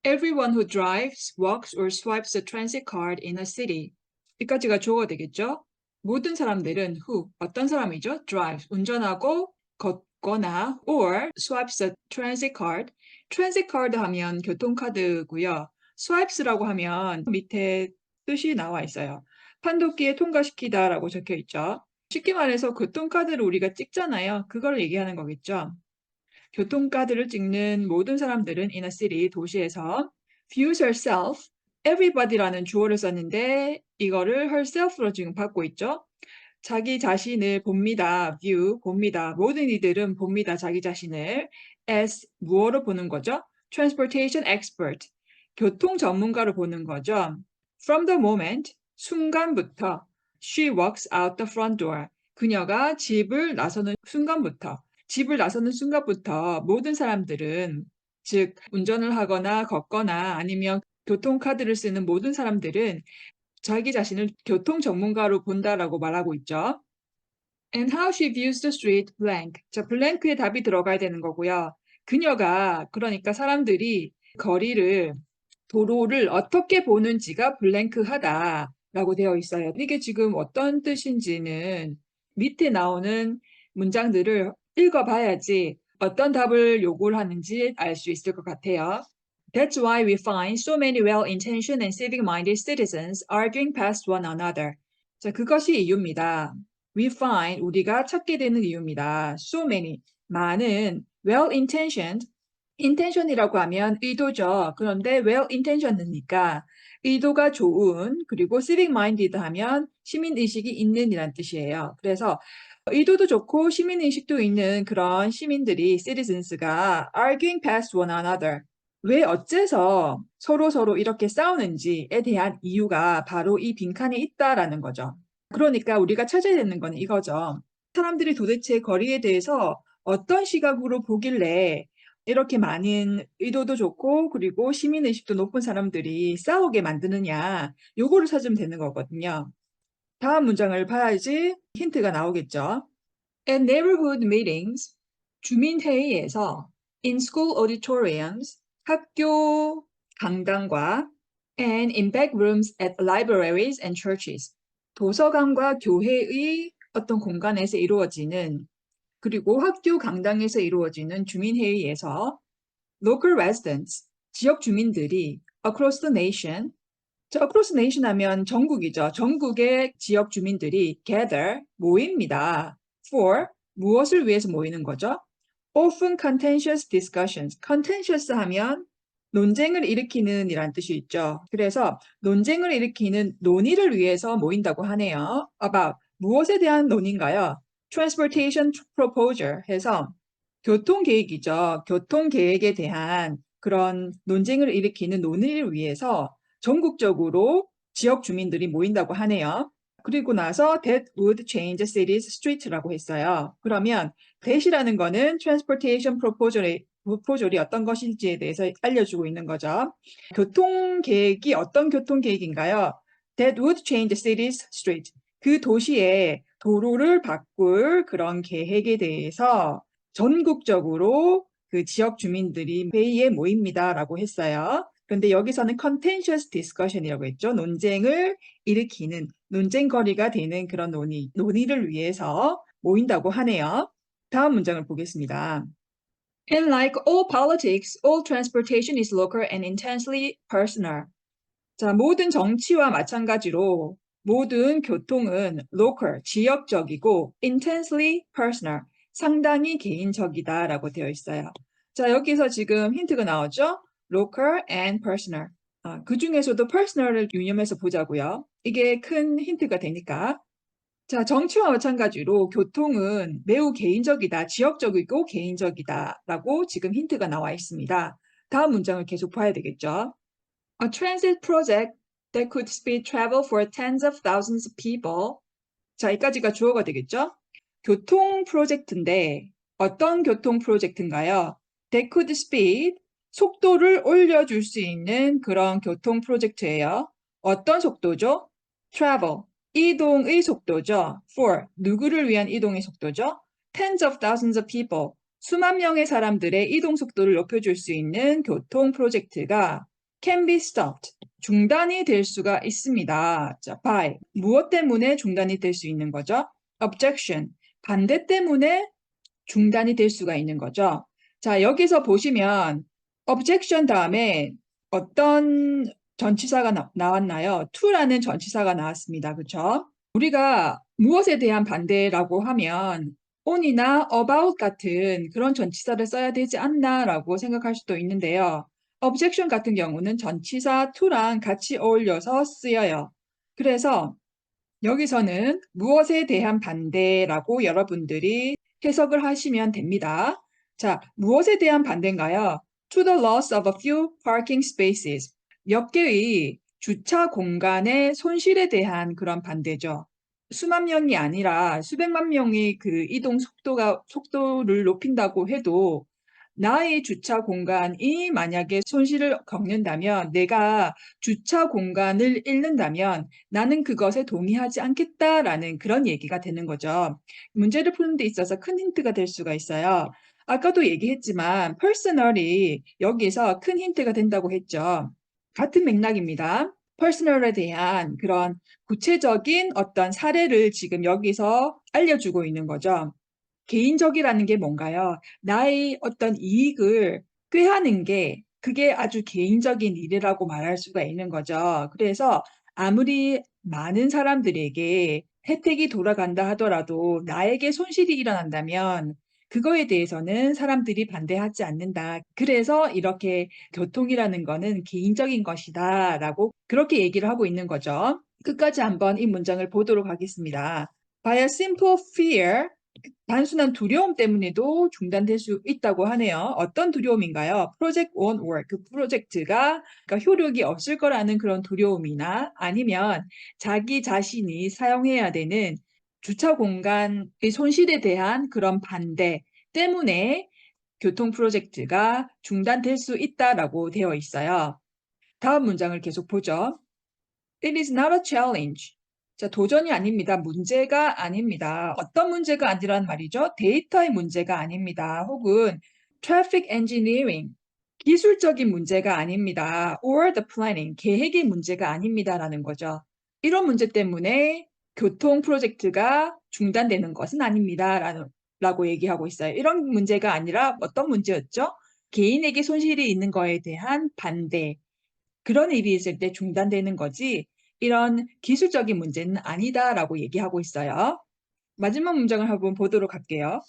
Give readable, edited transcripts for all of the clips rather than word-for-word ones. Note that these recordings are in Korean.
Everyone who drives, walks, or swipes a transit card in a city. 여기까지가 주어가 되겠죠? 모든 사람들은 who, 어떤 사람이죠? drive, 운전하고 걷거나 or swipes a transit card. transit card 하면 교통카드고요. swipes라고 하면 밑에 뜻이 나와 있어요. 판독기에 통과시키다 라고 적혀 있죠. 쉽게 말해서 교통카드를 우리가 찍잖아요. 그걸 얘기하는 거겠죠. 교통카드를 찍는 모든 사람들은 in a city, 도시에서 views herself, everybody라는 주어를 썼는데 이거를 herself로 지금 받고 있죠. 자기 자신을 봅니다. view, 봅니다. 모든 이들은 봅니다. 자기 자신을 as 무엇로 보는 거죠? transportation expert, 교통 전문가로 보는 거죠. From the moment, 순간부터 she walks out the front door, 그녀가 집을 나서는 순간부터 모든 사람들은 즉 운전을 하거나 걷거나 아니면 교통카드를 쓰는 모든 사람들은 자기 자신을 교통 전문가로 본다라고 말하고 있죠. And how she views the street blank. 자, blank에 답이 들어가야 되는 거고요. 그녀가 그러니까 사람들이 도로를 어떻게 보는지가 블랭크하다라고 되어 있어요. 이게 지금 어떤 뜻인지는 밑에 나오는 문장들을 읽어봐야지 어떤 답을 요구를 하는지 알 수 있을 것 같아요. That's why we find so many well-intentioned and civic-minded citizens arguing past one another. 자, 그것이 이유입니다. We find, 우리가 찾게 되는 이유입니다. So many, 많은 well-intentioned, intention이라고 하면 의도죠. 그런데 well-intentioned니까 의도가 좋은, 그리고 civic-minded 하면 시민의식이 있는 이란 뜻이에요. 그래서 의도도 좋고 시민의식도 있는 그런 시민들이, citizens가 arguing past one another. 왜 어째서 서로 이렇게 싸우는지에 대한 이유가 바로 이 빈칸에 있다라는 거죠. 그러니까 우리가 찾아야 되는 건 이거죠. 사람들이 도대체 거리에 대해서 어떤 시각으로 보길래 이렇게 많은 의도도 좋고 그리고 시민의식도 높은 사람들이 싸우게 만드느냐, 요거를 찾으면 되는 거거든요. 다음 문장을 봐야지 힌트가 나오겠죠. At neighborhood meetings, 주민회의에서 in school auditoriums, 학교 강당과 and in back rooms at libraries and churches, 도서관과 교회의 어떤 공간에서 이루어지는 그리고 학교 강당에서 이루어지는 주민회의에서 local residents, 지역 주민들이 across the nation, 자, across the nation 하면 전국이죠. 전국의 지역 주민들이 gather, 모입니다. for, 무엇을 위해서 모이는 거죠? often contentious discussions. contentious 하면 논쟁을 일으키는 이란 뜻이 있죠. 그래서 논쟁을 일으키는 논의를 위해서 모인다고 하네요. about, 무엇에 대한 논의인가요? transportation proposal 해서 교통계획이죠. 교통계획에 대한 그런 논쟁을 일으키는 논의를 위해서 전국적으로 지역 주민들이 모인다고 하네요. 그리고 나서 that would change the city's street라고 했어요. 그러면 that이라는 거는 transportation proposal이 어떤 것인지에 대해서 알려주고 있는 거죠. 교통계획이 어떤 교통계획인가요? That would change the city's street. 그 도시의 도로를 바꿀 그런 계획에 대해서 전국적으로 그 지역 주민들이 회의에 모입니다라고 했어요. 그런데 여기서는 contentious discussion이라고 했죠. 논쟁을 일으키는, 논쟁거리가 되는 그런 논의를 위해서 모인다고 하네요. 다음 문장을 보겠습니다. And like all politics, all transportation is local and intensely personal. 자, 모든 정치와 마찬가지로 모든 교통은 local, 지역적이고 intensely personal, 상당히 개인적이다라고 되어 있어요. 자, 여기서 지금 힌트가 나오죠? local and personal. 그 중에서도 personal을 유념해서 보자고요. 이게 큰 힌트가 되니까. 자, 정치와 마찬가지로 교통은 매우 개인적이다, 지역적이고 개인적이다라고 지금 힌트가 나와 있습니다. 다음 문장을 계속 봐야 되겠죠. A transit project that could speed travel for tens of thousands of people. 자, 여기까지가 주어가 되겠죠? 교통 프로젝트인데 어떤 교통 프로젝트인가요? That could speed, 속도를 올려줄 수 있는 그런 교통 프로젝트예요. 어떤 속도죠? Travel, 이동의 속도죠. For, 누구를 위한 이동의 속도죠? Tens of thousands of people, 수만 명의 사람들의 이동 속도를 높여줄 수 있는 교통 프로젝트가 can be stopped. 중단이 될 수가 있습니다. 자, by. 무엇 때문에 중단이 될 수 있는 거죠? objection. 반대 때문에 중단이 될 수가 있는 거죠. 자, 여기서 보시면 objection 다음에 어떤 전치사가 나왔나요? to라는 전치사가 나왔습니다. 그렇죠? 우리가 무엇에 대한 반대라고 하면 on이나 about 같은 그런 전치사를 써야 되지 않나라고 생각할 수도 있는데요. objection 같은 경우는 전치사 to랑 같이 어울려서 쓰여요. 그래서 여기서는 무엇에 대한 반대라고 여러분들이 해석을 하시면 됩니다. 자, 무엇에 대한 반대인가요? To the loss of a few parking spaces. 몇 개의 주차 공간의 손실에 대한 그런 반대죠. 수만 명이 아니라 수백만 명의 그 이동 속도를 높인다고 해도 나의 주차 공간이 만약에 손실을 겪는다면, 내가 주차 공간을 잃는다면 나는 그것에 동의하지 않겠다라는 그런 얘기가 되는 거죠. 문제를 푸는 데 있어서 큰 힌트가 될 수가 있어요. 아까도 얘기했지만 personal이 여기서 큰 힌트가 된다고 했죠. 같은 맥락입니다. personal에 대한 그런 구체적인 어떤 사례를 지금 여기서 알려주고 있는 거죠. 개인적이라는 게 뭔가요? 나의 어떤 이익을 꾀하는 게 그게 아주 개인적인 일이라고 말할 수가 있는 거죠. 그래서 아무리 많은 사람들에게 혜택이 돌아간다 하더라도 나에게 손실이 일어난다면 그거에 대해서는 사람들이 반대하지 않는다. 그래서 이렇게 교통이라는 거는 개인적인 것이다라고 그렇게 얘기를 하고 있는 거죠. 끝까지 한번 이 문장을 보도록 하겠습니다. By a simple fear, 단순한 두려움 때문에도 중단될 수 있다고 하네요. 어떤 두려움인가요? Project won't work. 그 프로젝트가 그러니까 효력이 없을 거라는 그런 두려움이나 아니면 자기 자신이 사용해야 되는 주차 공간의 손실에 대한 그런 반대 때문에 교통 프로젝트가 중단될 수 있다라고 되어 있어요. 다음 문장을 계속 보죠. It is not a challenge. 자, 도전이 아닙니다. 문제가 아닙니다. 어떤 문제가 아니란 말이죠? 데이터의 문제가 아닙니다. 혹은 traffic engineering, 기술적인 문제가 아닙니다. or the planning, 계획의 문제가 아닙니다라는 거죠. 이런 문제 때문에 교통 프로젝트가 중단되는 것은 아닙니다. 라고 얘기하고 있어요. 이런 문제가 아니라 어떤 문제였죠? 개인에게 손실이 있는 거에 대한 반대. 그런 일이 있을 때 중단되는 거지 이런 기술적인 문제는 아니다라고 얘기하고 있어요. 마지막 문장을 한번 보도록 할게요.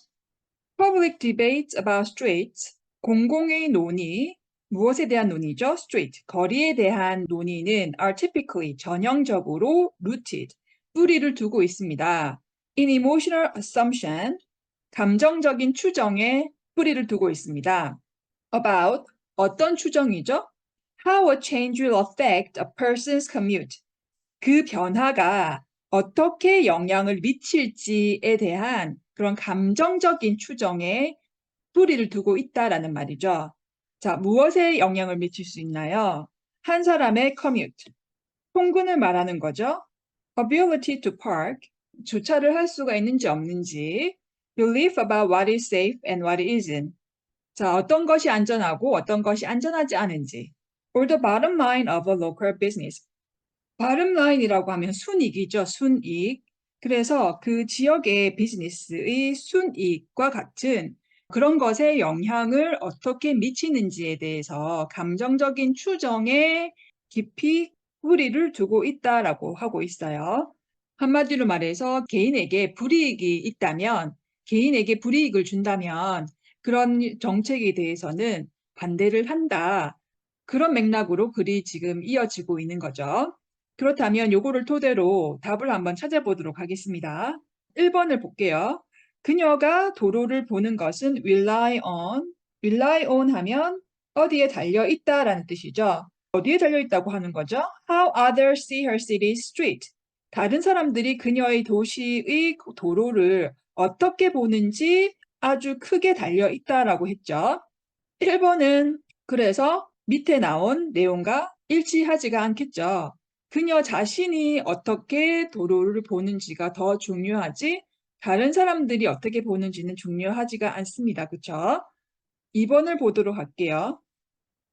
Public debates about streets, 공공의 논의, 무엇에 대한 논의죠? Street, 거리에 대한 논의는 are typically, 전형적으로 rooted, 뿌리를 두고 있습니다. In emotional assumption, 감정적인 추정에 뿌리를 두고 있습니다. About, 어떤 추정이죠? How a change will affect a person's commute. 그 변화가 어떻게 영향을 미칠지에 대한 그런 감정적인 추정에 뿌리를 두고 있다라는 말이죠. 자, 무엇에 영향을 미칠 수 있나요? 한 사람의 commute, 통근을 말하는 거죠. Ability to park, 주차를 할 수가 있는지 없는지. Belief about what is safe and what isn't. 자, 어떤 것이 안전하고 어떤 것이 안전하지 않은지. Or the bottom line of a local business. bottom line이라고 하면 순이익이죠. 순이익. 그래서 그 지역의 비즈니스의 순이익과 같은 그런 것에 영향을 어떻게 미치는지에 대해서 감정적인 추정에 깊이 뿌리를 두고 있다라고 하고 있어요. 한마디로 말해서 개인에게 불이익이 있다면, 개인에게 불이익을 준다면 그런 정책에 대해서는 반대를 한다. 그런 맥락으로 글이 지금 이어지고 있는 거죠. 그렇다면 요거를 토대로 답을 한번 찾아보도록 하겠습니다. 1번을 볼게요. 그녀가 도로를 보는 것은 rely on 하면 어디에 달려 있다라는 뜻이죠. 어디에 달려 있다고 하는 거죠? How others see her city street. 다른 사람들이 그녀의 도시의 도로를 어떻게 보는지 아주 크게 달려 있다라고 했죠. 1번은 그래서 밑에 나온 내용과 일치하지가 않겠죠. 그녀 자신이 어떻게 도로를 보는지가 더 중요하지 다른 사람들이 어떻게 보는지는 중요하지가 않습니다. 그렇죠? 2번을 보도록 할게요.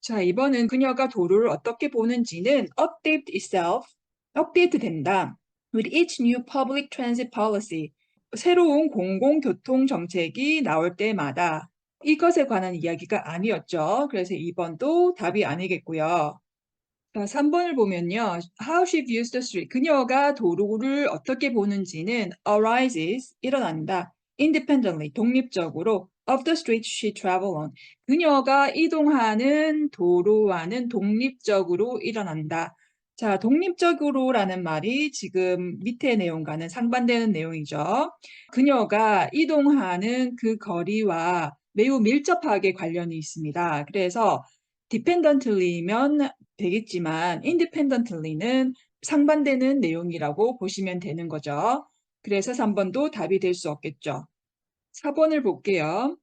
자, 이번은 그녀가 도로를 어떻게 보는지는 update itself, 업데이트 된다. With each new public transit policy. 새로운 공공교통 정책이 나올 때마다 이것에 관한 이야기가 아니었죠. 그래서 2번도 답이 아니겠고요. 자, 3번을 보면요. How she views the street. 그녀가 도로를 어떻게 보는지는 arises, 일어난다. Independently, 독립적으로 of the street she travel on. 그녀가 이동하는 도로와는 독립적으로 일어난다. 자, 독립적으로라는 말이 지금 밑에 내용과는 상반되는 내용이죠. 그녀가 이동하는 그 거리와 매우 밀접하게 관련이 있습니다. 그래서 dependently면 되겠지만 independently는 상반되는 내용이라고 보시면 되는 거죠. 그래서 3번도 답이 될 수 없겠죠. 4번을 볼게요.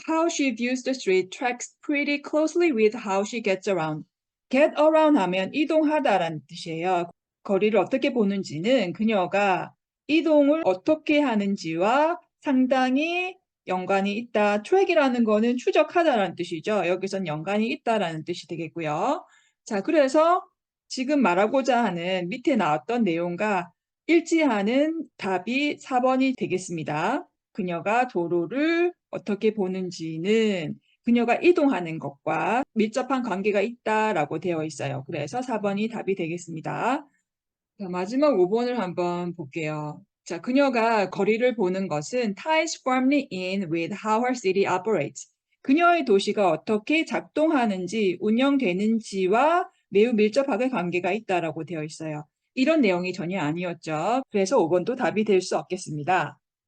How she views the street tracks pretty closely with how she gets around. get around 하면 이동하다라는 뜻이에요. 거리를 어떻게 보는지는 그녀가 이동을 어떻게 하는지와 상당히 연관이 있다. track이라는 거는 추적하다라는 뜻이죠. 여기선 연관이 있다라는 뜻이 되겠고요. 자, 그래서 지금 말하고자 하는 밑에 나왔던 내용과 일치하는 답이 4번이 되겠습니다. 그녀가 도로를 어떻게 보는지는 그녀가 이동하는 것과 밀접한 관계가 있다라고 되어 있어요. 그래서 4번이 답이 되겠습니다. 자, 마지막 5번을 한번 볼게요. 자, 그녀가 거리를 보는 것은 ties firmly in with how her city operates. 그녀의 도시가 어떻게 작동하는지, 운영되는지와 매우 밀접하게 관계가 있다라고 되어 있어요. 이런 내용이 전혀 아니었죠. 그래서 5번도 답이 될 수 없겠습니다.